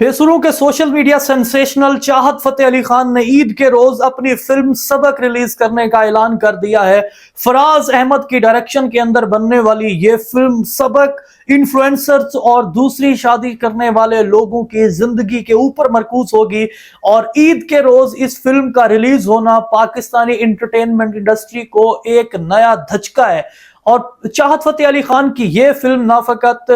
बेसुरों के social media sensational चाहत फतेह अली खान ने ईद के रोज अपनी फिल्म सबक रिलीज करने का ऐलान कर दिया है। फराज अहमद की डायरेक्शन के अंदर बनने वाली ये फिल्म सबक इन्फ्लुएंसर्स और दूसरी शादी करने वाले लोगों की जिंदगी के ऊपर मरकूज होगी और ईद के रोज इस फिल्म का रिलीज होना पाकिस्तानी एंटरटेनमेंट इंडस्ट्री को एक नया धचका है। और चाहत फतेह अली खान की ये फिल्म ना फकत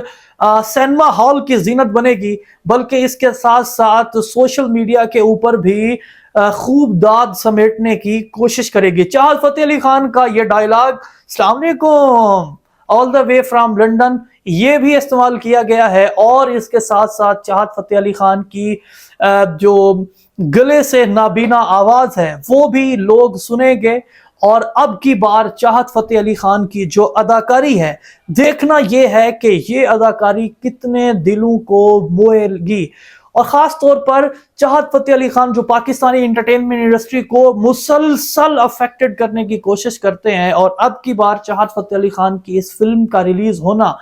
सिनेमा हॉल की जीनत बनेगी बल्कि इसके साथ साथ सोशल मीडिया के ऊपर भी खूब दाद समेटने की कोशिश करेगी। चाहत फतेह अली खान का ये डायलॉग अस्सलाम वालेकुम all the way from London ये भी इस्तेमाल किया गया है और इसके साथ साथ चाहत फतेह अली खान की जो गले से नाबीना आवाज है वो भी लोग सुनेंगे। और अब की बार चाहत फतेह अली खान की जो अदाकारी है देखना यह है कि ये अदाकारी कितने दिलों को मोएगी और खास तौर पर चाहत फतेह अली खान जो पाकिस्तानी एंटरटेनमेंट इंडस्ट्री को मुसलसल अफेक्टेड करने की कोशिश करते हैं। और अब की बार चाहत फतेह अली खान की इस फिल्म का रिलीज होना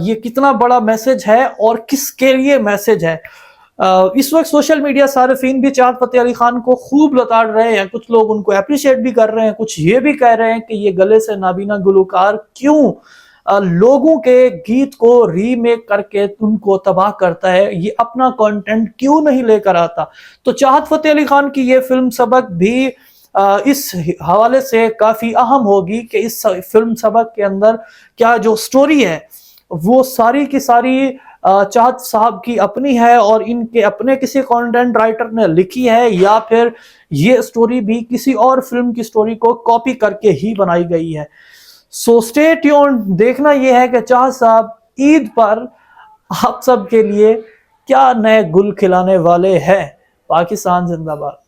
ये कितना बड़ा मैसेज है और किसके लिए मैसेज है। इस वक्त सोशल मीडिया सार्फिन भी चाहत फतेह अली खान को खूब लताड़ रहे हैं, कुछ लोग उनको अप्रिशिएट भी कर रहे हैं, कुछ ये भी कह रहे हैं कि ये गले से नाबीना गुलकार क्यों लोगों के गीत को रीमेक करके उनको तबाह करता है, ये अपना कंटेंट क्यों नहीं लेकर आता। तो चाहत फतेह अली खान की ये फिल्म सबक भी इस हवाले से काफी अहम होगी कि इस फिल्म सबक के अंदर क्या जो स्टोरी है वो सारी की सारी चाहत साहब की अपनी है और इनके अपने किसी कंटेंट राइटर ने लिखी है या फिर ये स्टोरी भी किसी और फिल्म की स्टोरी को कॉपी करके ही बनाई गई है। सो स्टे ट्यून्ड, देखना यह है कि चाहत साहब ईद पर आप सब के लिए क्या नए गुल खिलाने वाले हैं। पाकिस्तान जिंदाबाद।